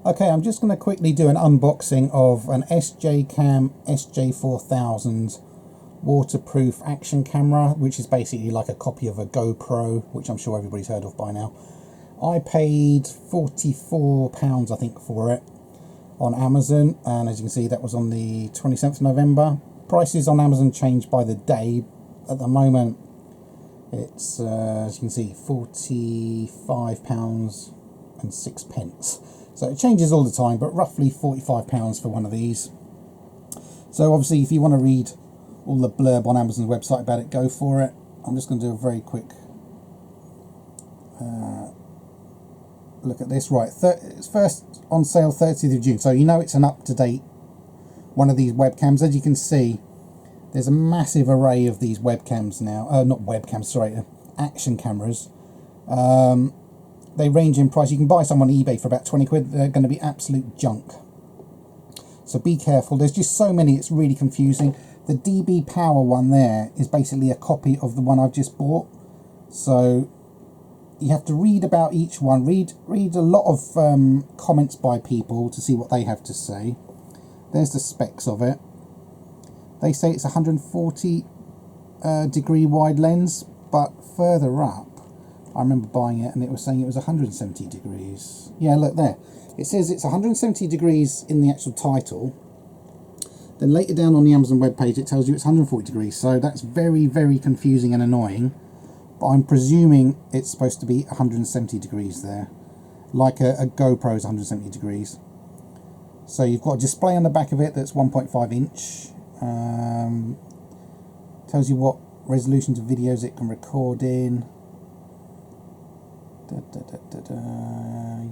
Okay, I'm just going to quickly do an unboxing of an SJCAM SJ4000 waterproof action camera, which is basically like a copy of a GoPro, which I'm sure everybody's heard of by now. I paid £44, I think, for it on Amazon, and as you can see, that was on the 27th of November. Prices on Amazon change by the day. At the moment, it's, as you can see, £45.06. So it changes all the time, but roughly £45 for one of these. So obviously, if you want to read all the blurb on Amazon's website about it, go for it. I'm just going to do a very quick look at this. Right, it's first on sale 30th of June, so you know it's an up-to-date one of these webcams. As you can see, there's a massive array of these webcams now. Not webcams, sorry, action cameras. They range in price. You can buy some on eBay for about 20 quid. They're going to be absolute junk. So be careful. There's just so many, it's really confusing. The DB Power one there is basically a copy of the one I've just bought. So you have to read about each one. Read a lot of comments by people to see what they have to say. There's the specs of it. They say it's 140 degree wide lens, but further up, I remember buying it and it was saying it was 170 degrees. Yeah, look there. It says it's 170 degrees in the actual title. Then later down on the Amazon webpage, it tells you it's 140 degrees. So that's very, very confusing and annoying. But I'm presuming it's supposed to be 170 degrees there. Like a GoPro is 170 degrees. So you've got a display on the back of it that's 1.5 inch. Tells you what resolutions of videos it can record in.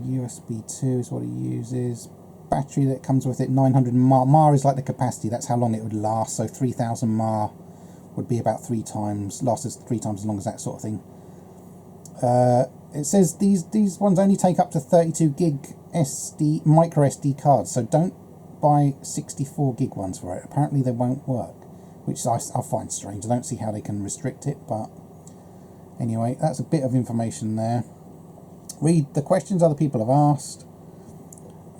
USB 2 is what it uses. Battery that comes with it, 900 mAh. mAh is like the capacity, that's how long it would last. So 3000 mAh would be about lasts us 3 times as long as that sort of thing. It says these ones only take up to 32 gig micro SD cards, so don't buy 64 gig ones for it. Apparently they won't work, which I find strange. I don't see how they can restrict it, but anyway, that's a bit of information there. Read the questions other people have asked,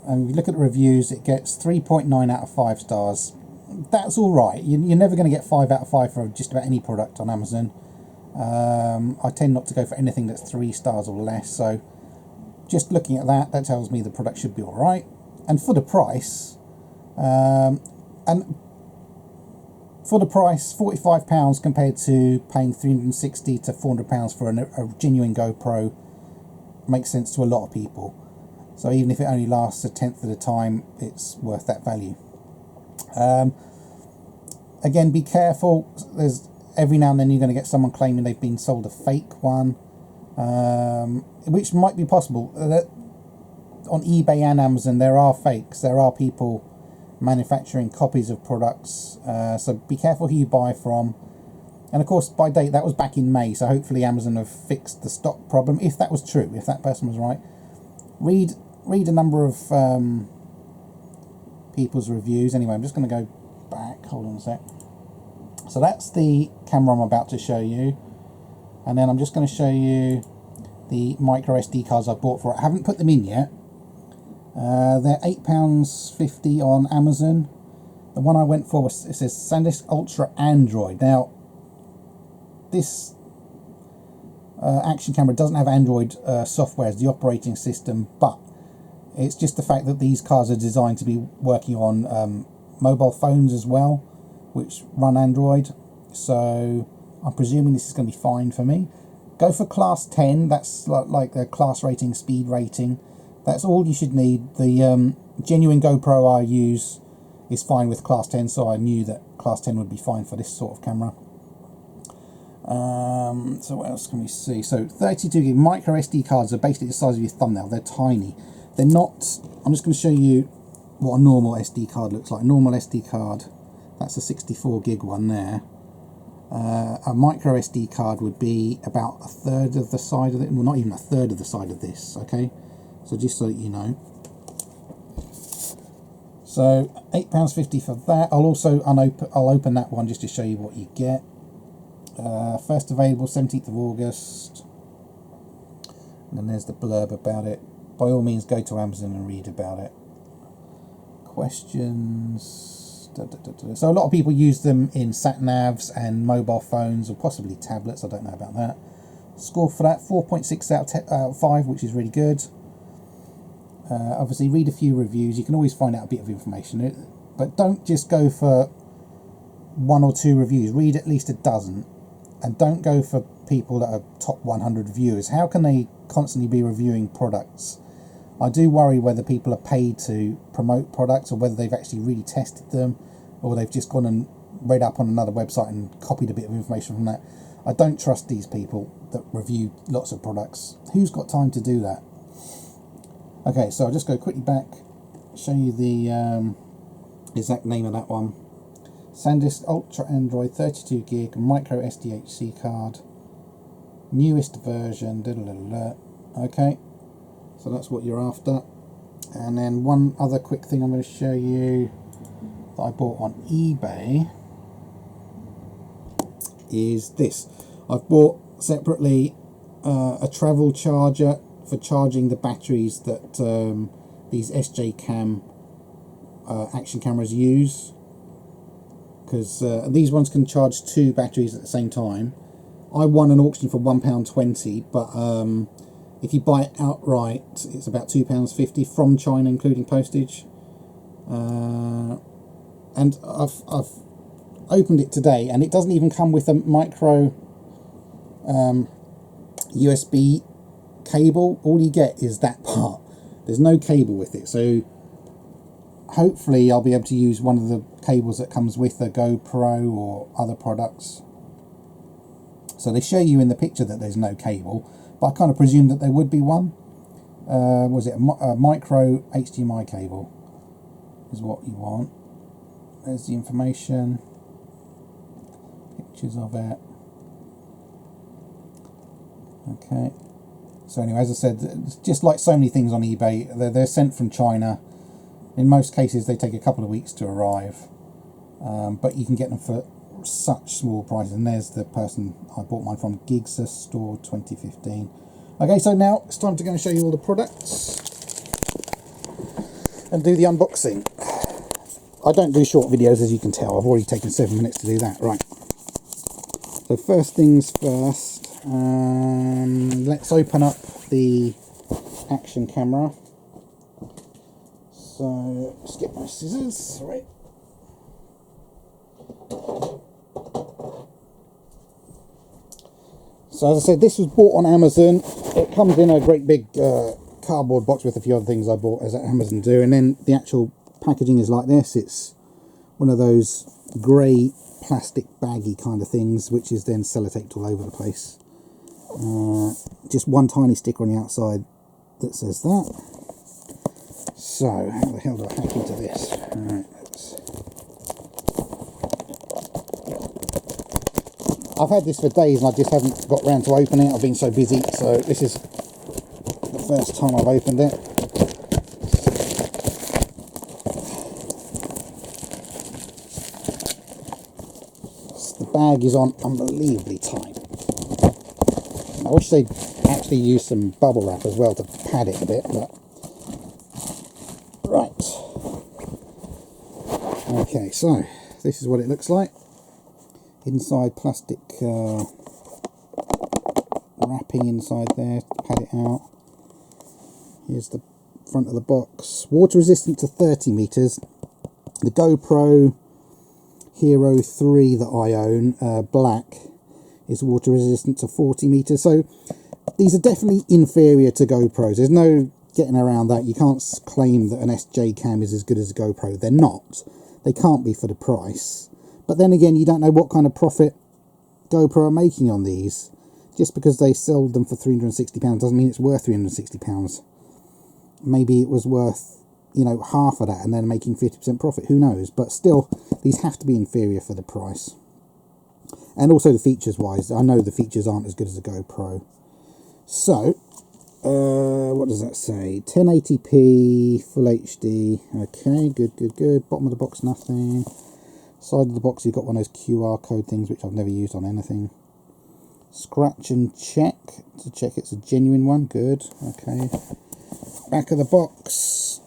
and if you look at the reviews, it gets 3.9 out of 5 stars. That's all right. You're never going to get 5 out of 5 for just about any product on Amazon. I tend not to go for anything that's 3 stars or less, so just looking at that tells me the product should be all right. And for the price, £45 compared to paying £360 to £400 for a genuine GoPro makes sense to a lot of people. So even if it only lasts a tenth of the time, it's worth that value. Again, be careful. There's every now and then you're going to get someone claiming they've been sold a fake one, which might be possible. On eBay and Amazon, there are fakes. There are people manufacturing copies of products. So be careful who you buy from. And of course, by date, that was back in May, so hopefully Amazon have fixed the stock problem, if that was true, if that person was right. Read a number of people's reviews. Anyway, I'm just going to go back. Hold on a sec. So that's the camera I'm about to show you. And then I'm just going to show you the micro SD cards I bought for it. I haven't put them in yet. They're £8.50 on Amazon. The one I went for was, it says SanDisk Ultra Android. Now, this action camera doesn't have Android software as the operating system, but it's just the fact that these cards are designed to be working on mobile phones as well, which run Android. So I'm presuming this is going to be fine for me. Go for class 10. That's like the class rating, speed rating. That's all you should need. The genuine GoPro I use is fine with class 10, so I knew that class 10 would be fine for this sort of camera. So what else can we see? So 32 gig micro SD cards are basically the size of your thumbnail. They're tiny. They're not. I'm just going to show you what a normal SD card looks like. A normal SD card, that's a 64 gig one there. A micro SD card would be about a third of the side of it. Well, not even a third of the side of this. Okay, so just so that you know. So £8.50 for that. I'll also I'll open that one just to show you what you get. First available 17th of August. And then there's the blurb about it. by all means go to Amazon and read about it. Questions. So a lot of people use them in sat-navs and mobile phones, or possibly tablets. I don't know about that. Score for that, 4.6 out of 5, which is really good. Obviously read a few reviews. You can always find out a bit of information, but don't just go for 1 or 2 reviews. Read at least a dozen, and don't go for people that are top 100 reviewers. How can they constantly be reviewing products? I do worry whether people are paid to promote products, or whether they've actually really tested them, or they've just gone and read up on another website and copied a bit of information from that. I don't trust these people that review lots of products. Who's got time to do that? Okay, so I'll just go quickly back, show you the exact name of that one. SanDisk Ultra Android 32 gig micro SDHC card, newest version. Okay, so that's what you're after. And then one other quick thing I'm going to show you that I bought on eBay is this. I've bought separately a travel charger for charging the batteries that these SJCAM Action cameras use, because these ones can charge 2 batteries at the same time. I won an auction for £1.20, but if you buy it outright, it's about £2.50 from China, including postage. And I've opened it today, and it doesn't even come with a micro USB cable. All you get is that part. There's no cable with it, so hopefully I'll be able to use one of the cables that comes with a GoPro or other products. So they show you in the picture that there's no cable, but I kind of presumed that there would be one. Was it a micro HDMI cable is what you want. There's the information, pictures of it. Okay, so anyway, as I said, it's just like so many things on eBay, they're sent from China. In most cases they take a couple of weeks to arrive, but you can get them for such small prices. And there's the person I bought mine from, Gigsa Store 2015. Okay, so now it's time to go and show you all the products and do the unboxing. I don't do short videos, as you can tell. I've already taken 7 minutes to do that. Right, so first things first, let's open up the Action camera. So let's get my scissors. Right. So as I said, this was bought on Amazon. It comes in a great big cardboard box with a few other things I bought, as Amazon do, and then the actual packaging is like this. It's one of those grey plastic baggy kind of things, which is then sellotaped all over the place. Just one tiny sticker on the outside that says that. So how the hell do I hack into this? Alright, I've had this for days and I just haven't got round to opening it. I've been so busy, so this is the first time I've opened it. The bag is on unbelievably tight. I wish they'd actually use some bubble wrap as well to pad it a bit, but right. Okay, so this is what it looks like. Inside plastic wrapping inside there to pad it out. Here's the front of the box. Water resistant to 30 meters. The GoPro Hero 3 that I own, black, is water resistant to 40 meters. So these are definitely inferior to GoPros. There's no getting around that. You can't claim that an SJCAM is as good as a GoPro. They're not. They can't be for the price. But then again, you don't know what kind of profit GoPro are making on these. Just because they sold them for £360 doesn't mean it's worth £360. Maybe it was worth, you know, half of that and then making 50% profit. Who knows? But still, these have to be inferior for the price. And also the features wise, I know the features aren't as good as a GoPro. So, what does that say? 1080p, full HD. Okay, good. Bottom of the box, nothing. Side of the box, you've got one of those QR code things, which I've never used on anything. Scratch and check, to check it's a genuine one. Good, okay. Back of the box.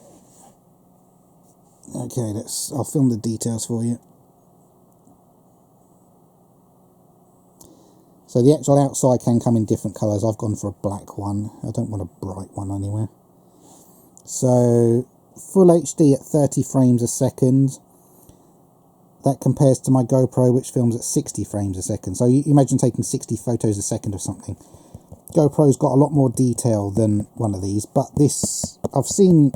Okay, I'll film the details for you. So the actual outside can come in different colours. I've gone for a black one. I don't want a bright one anywhere. So full HD at 30 frames a second. That compares to my GoPro, which films at 60 frames a second. So you imagine taking 60 photos a second of something. GoPro's got a lot more detail than one of these, but this, I've seen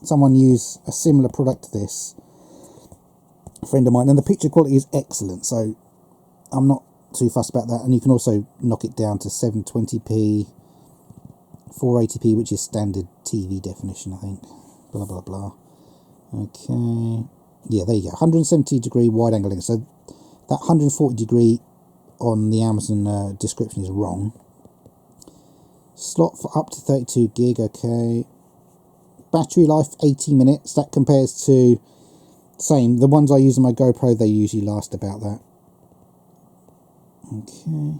someone use a similar product to this, a friend of mine, and the picture quality is excellent, so I'm not too fussed about that. And you can also knock it down to 720p, 480p, which is standard TV definition, I think. Blah, blah, blah. Okay. Yeah, there you go. 170 degree wide angle lens. So that 140 degree on the Amazon description is wrong. Slot for up to 32 gig, okay. Battery life 80 minutes. That compares to, same, the ones I use on my GoPro, they usually last about that. Okay.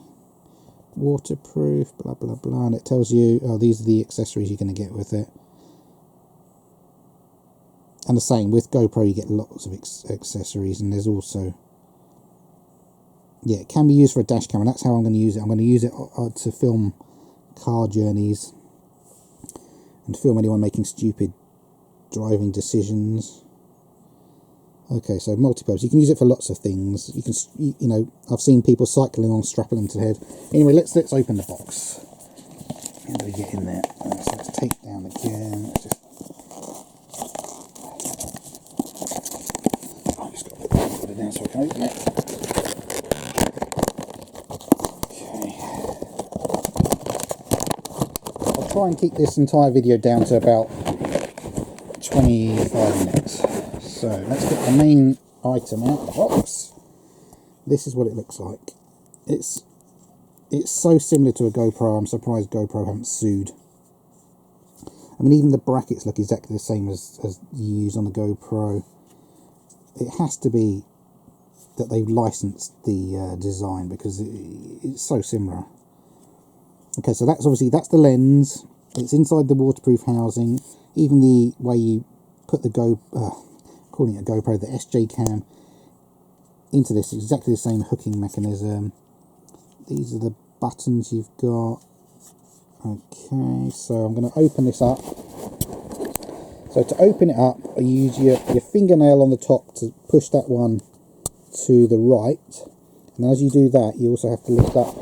Waterproof, blah, blah, blah. And it tells you, oh, these are the accessories you're going to get with it. And the same, with GoPro you get lots of accessories, and there's also, yeah, it can be used for a dash camera. That's how I'm going to use it. I'm going to use it to film car journeys and film anyone making stupid driving decisions. Okay, so multi-purpose. You can use it for lots of things. You can, you know, I've seen people cycling on, strapping them to the head. Anyway, let's open the box. How do we get in there? So let's take it down again. Put it down so I can open it. Okay. I'll try and keep this entire video down to about 25 minutes. So let's get the main item out of the box. This is what it looks like. It's so similar to a GoPro, I'm surprised GoPro haven't sued. I mean, even the brackets look exactly the same as you use on the GoPro. It has to be that they've licensed the design, because it's so similar. Okay, so that's the lens. It's inside the waterproof housing. Even the way you put the calling it a GoPro, the SJCAM into this, exactly the same hooking mechanism. These are the buttons you've got. Okay, so I'm going to open this up. So to open it up, you use your fingernail on the top to push that one to the right. And as you do that, you also have to lift up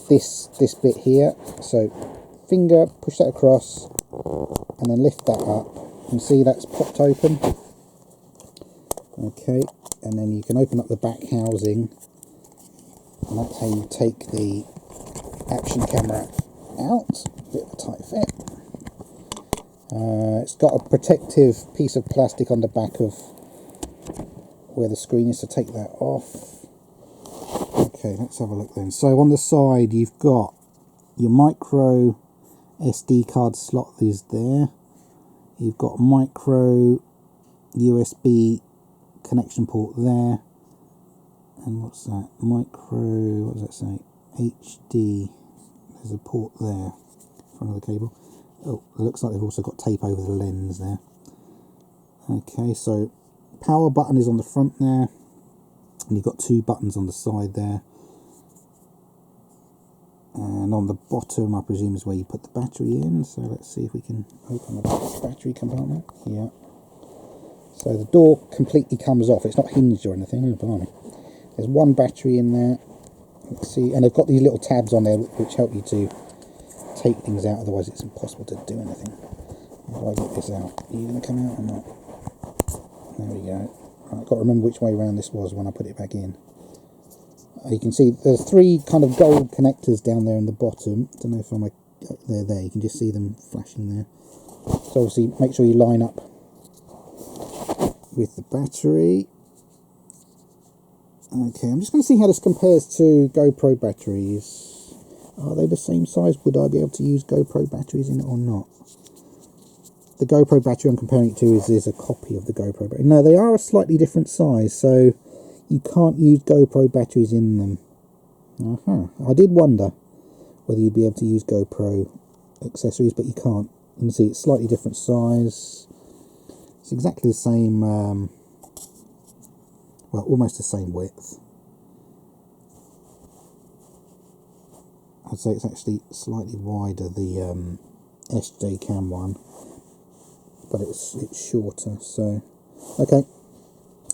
this bit here. So finger, push that across, and then lift that up. You can see that's popped open. Okay, and then you can open up the back housing. And that's how you take the action camera out. Bit of a tight fit. It's got a protective piece of plastic on the back of where the screen is, to take that off. Okay, let's have a look then. So on the side you've got your micro SD card slot is there. You've got micro USB connection port there. And what's that? Micro, what does that say? HD. There's a port there for another cable. Oh, it looks like they've also got tape over the lens there. Okay, so power button is on the front there, and you've got two buttons on the side there. And on the bottom, I presume, is where you put the battery in. So let's see if we can open the battery compartment. Yeah. So the door completely comes off. It's not hinged or anything. Oh, blimey. There's one battery in there. Let's see, and they've got these little tabs on there which help you to take things out, otherwise it's impossible to do anything. How do I get this out? Are you going to come out or not? There we go. I've got to remember which way around this was when I put it back in. You can see there's three kind of gold connectors down there in the bottom. I don't know if they're there. You can just see them flashing there. So obviously make sure you line up with the battery. Okay, I'm just going to see how this compares to GoPro batteries. Are they the same size? Would I be able to use GoPro batteries in it or not? The GoPro battery I'm comparing it to is a copy of the GoPro battery. No, they are a slightly different size, so you can't use GoPro batteries in them. I did wonder whether you'd be able to use GoPro accessories, but you can't. You can see it's slightly different size. It's exactly the same, well, almost the same width. I'd say it's actually slightly wider, the SJCAM one, but it's shorter. So, okay,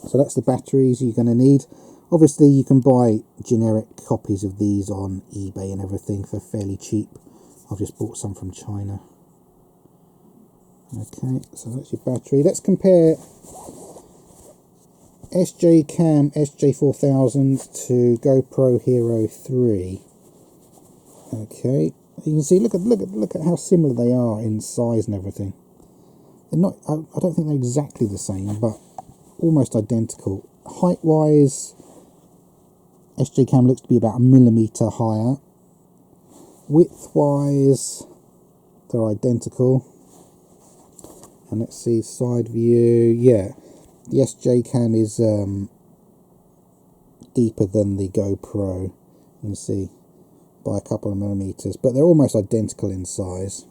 so that's the batteries you're going to need. Obviously, you can buy generic copies of these on eBay and everything for fairly cheap. I've just bought some from China. Okay, so that's your battery. Let's compare SJCAM SJ4000 to GoPro Hero 3. Okay, you can see, look at how similar they are in size and everything. They're not, I don't think they're exactly the same, but almost identical. Height wise, SJCAM looks to be about 1mm higher. Width wise, they're identical. And let's see, side view, yeah, the SJCAM is deeper than the GoPro, you can see, by a couple of millimeters, but they're almost identical in size.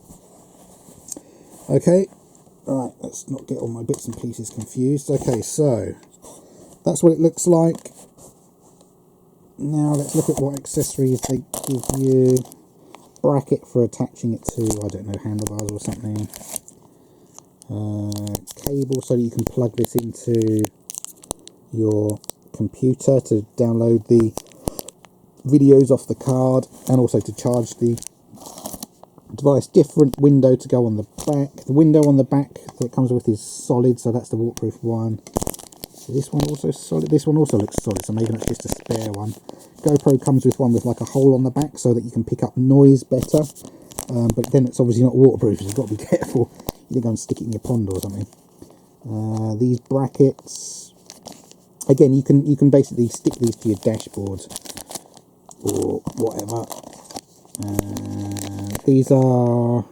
Okay, right, let's not get all my bits and pieces confused. Okay, so that's what it looks like. Now let's look at what accessories they give you. Bracket for attaching it to, I don't know, handlebars or something. Cable so that you can plug this into your computer to download the videos off the card, and also to charge the device. Different window to go on the back. The window on the back that it comes with is solid, so that's the waterproof one. This one also solid. This one also looks solid, so maybe that's just a spare one. GoPro comes with one with like a hole on the back so that you can pick up noise better, but then it's obviously not waterproof, so you've got to be careful. You don't go and stick it in your pond or something. These brackets, again, you can basically stick these to your dashboard or whatever. These are,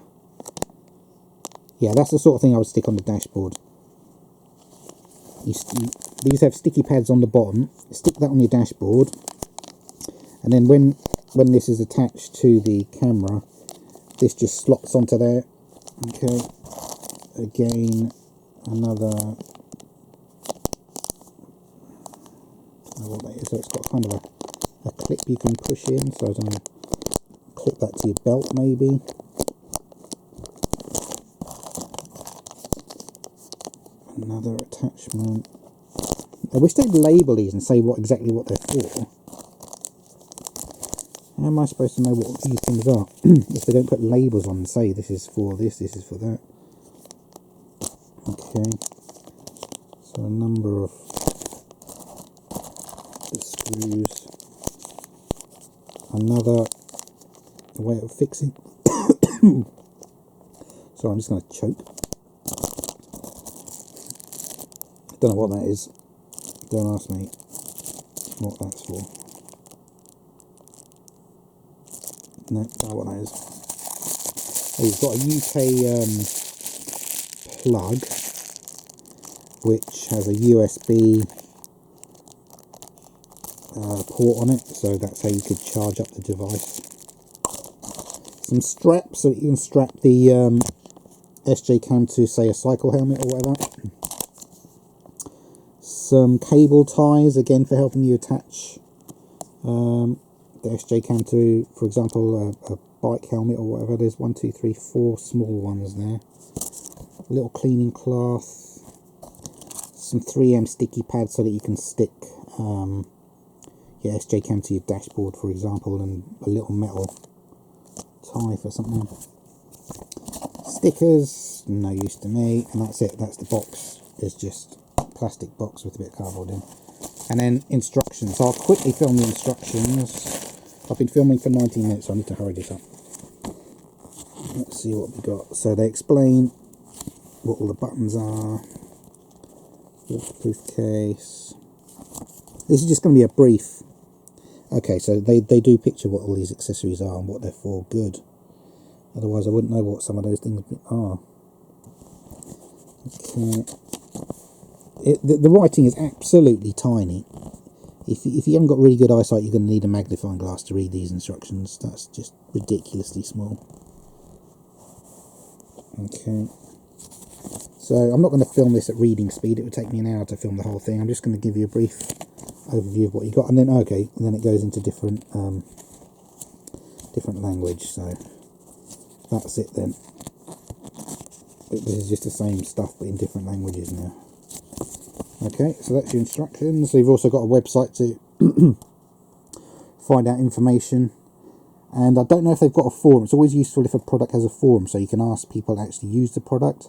yeah, that's the sort of thing I would stick on the dashboard. These have sticky pads on the bottom. Stick that on your dashboard, and then when this is attached to the camera, this just slots onto there. Okay. Again, another, I don't know what that is. So it's got kind of a clip you can push in. So I don't know, clip that to your belt maybe. Another attachment. I wish they'd label these and say exactly what they're for. How am I supposed to know what these things are if they don't put labels on and say this is for this, this is for that? Okay, so a number of screws. Another way of fixing. Sorry, I'm just going to choke. Don't know what that is. Don't ask me what that's for. No, don't know what that is. Oh, you've got a UK plug which has a USB port on it, so that's how you could charge up the device. Some straps so that you can strap the SJCAM to, say, a cycle helmet or whatever. Some cable ties, again, for helping you attach the SJCAM to, for example, a bike helmet or whatever. There's 1, 2, 3, 4 small ones there. A little cleaning cloth. Some 3M sticky pads so that you can stick your SJCAM to your dashboard, for example, and a little metal tie for something. Stickers, no use to me, and that's it. That's the box. It's just a plastic box with a bit of cardboard in. And then instructions. So I'll quickly film the instructions. I've been filming for 19 minutes, so I need to hurry this up. Let's see what we got. So they explain what all the buttons are. Waterproof case. This is just going to be a brief. Okay, so they do picture what all these accessories are and what they're for. Good. Otherwise I wouldn't know what some of those things are. Okay. The writing is absolutely tiny. If you haven't got really good eyesight, you're going to need a magnifying glass to read these instructions. That's just ridiculously small. Okay. So I'm not going to film this at reading speed. It would take me an hour to film the whole thing. I'm just going to give you a brief overview of what you got, and then okay, and then it goes into different different language. So that's it then. This is just the same stuff but in different languages now. Okay, so that's your instructions. So you've also got a website to find out information, and I don't know if they've got a forum. It's always useful if a product has a forum, so you can ask people to actually use the product.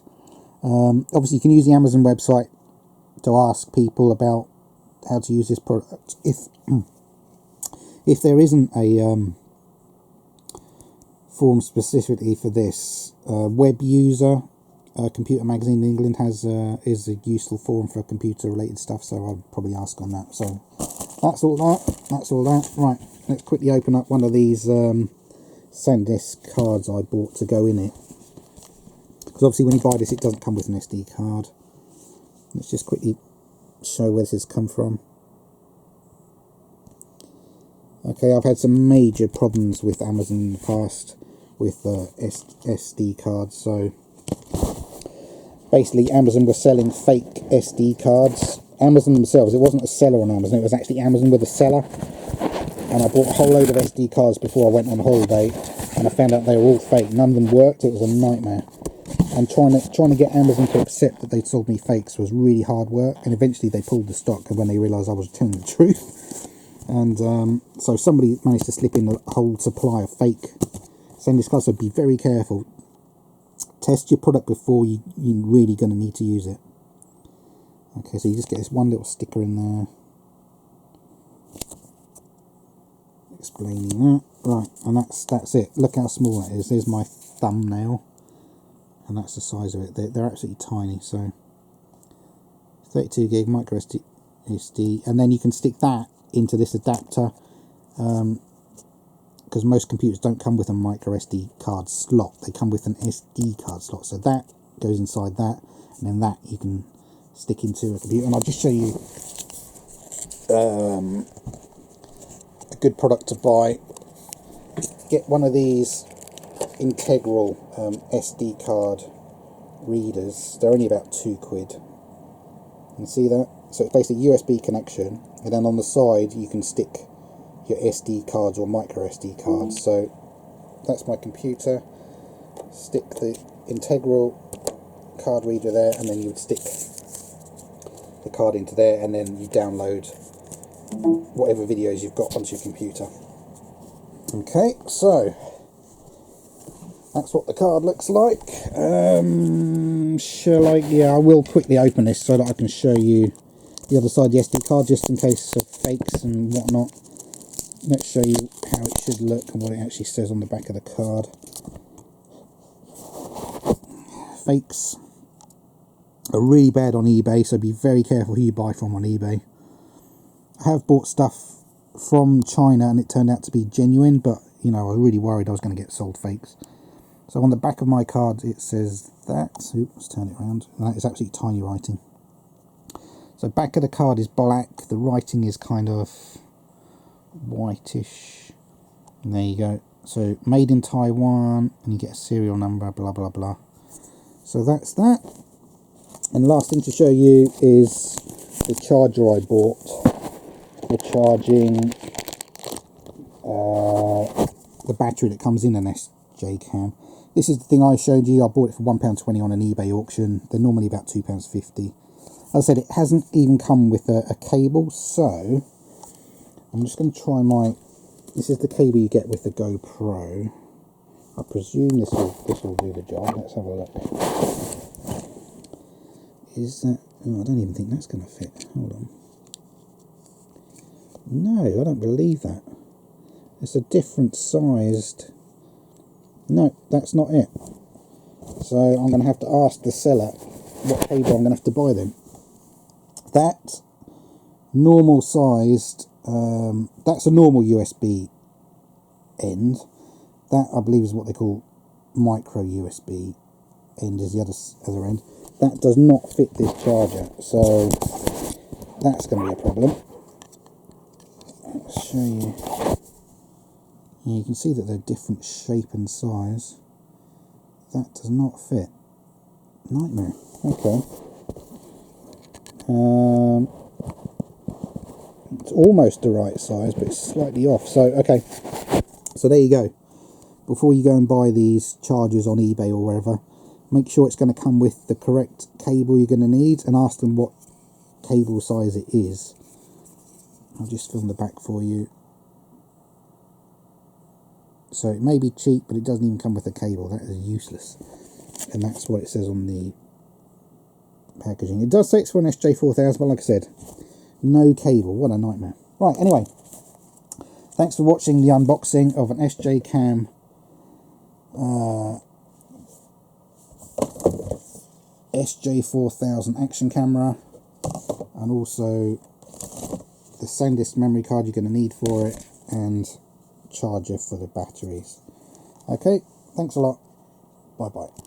Obviously you can use the Amazon website to ask people about how to use this product. If there isn't a forum specifically for this, Web User Computer Magazine in England is a useful forum for computer related stuff, so I'll probably ask on that. So that's all that. Right, let's quickly open up one of these SanDisk cards I bought to go in it, because obviously when you buy this it doesn't come with an SD card. Let's just quickly show where this has come from. Okay, I've had some major problems with Amazon in the past with SD cards. So basically Amazon was selling fake SD cards. Amazon themselves, it wasn't a seller on Amazon, it was actually Amazon with a seller. And I bought a whole load of SD cards before I went on holiday, and I found out they were all fake. None of them worked. It was a nightmare. And trying to get Amazon to accept that they'd sold me fakes was really hard work, and eventually they pulled the stock when they realised I was telling the truth. And so somebody managed to slip in a whole supply of fake SanDisk cards, so be very careful. Test your product before you're really going to need to use it. Okay, so you just get this one little sticker in there explaining that. Right, and that's it. Look how small that is. There's my thumbnail, and that's the size of it. They're absolutely tiny. So 32 gig micro SD, and then you can stick that into this adapter, because most computers don't come with a micro SD card slot. They come with an SD card slot. So that goes inside that, and then that you can stick into a computer. And I'll just show you a good product to buy. Get one of these integral SD card readers. They're only about £2. You can see that? So it's basically a USB connection, and then on the side you can stick your SD cards or micro SD cards. So that's my computer. Stick the integral card reader there, and then you would stick the card into there, and then you download whatever videos you've got onto your computer. Okay, so that's what the card looks like. Shall I? Yeah, I will quickly open this so that I can show you the other side of the SD card, just in case of fakes and whatnot. Let's show you how it should look and what it actually says on the back of the card. Fakes are really bad on eBay, so be very careful who you buy from on eBay. I have bought stuff from China and it turned out to be genuine, but you know, I was really worried I was going to get sold fakes. So on the back of my card it says that. Oops, let's turn it around. And that is absolutely tiny writing. So back of the card is black. The writing is kind of whitish. And there you go. So made in Taiwan, and you get a serial number, blah blah blah. So that's that. And last thing to show you is the charger I bought for charging the battery that comes in an SJCAM. This is the thing I showed you. I bought it for £1.20 on an eBay auction. They're normally about £2.50. As I said, it hasn't even come with a cable, so I'm just going to try this is the cable you get with the GoPro. I presume this will do the job. Let's have a look. Is that? Oh, I don't even think that's going to fit. Hold on. No, I don't believe that. It's a different sized. No, that's not it. So I'm going to have to ask the seller what cable I'm going to have to buy then. That normal sized, that's a normal USB end. That I believe is what they call micro USB end, is the other end. That does not fit this charger, so that's going to be a problem. I'll show you. Yeah, you can see that they're different shape and size. That does not fit. Nightmare. Okay. It's almost the right size, but it's slightly off. So, okay. So there you go. Before you go and buy these chargers on eBay or wherever, make sure it's going to come with the correct cable you're going to need, and ask them what cable size it is. I'll just film the back for you. So it may be cheap, but it doesn't even come with a cable. That is useless. And that's what it says on the packaging. It does say it's for an SJ4000, but like I said, no cable. What a nightmare. Right, anyway. Thanks for watching the unboxing of an SJCAM SJ4000 Action camera, and also the SanDisk memory card you're going to need for it, and charger for the batteries. Okay, thanks a lot. Bye bye.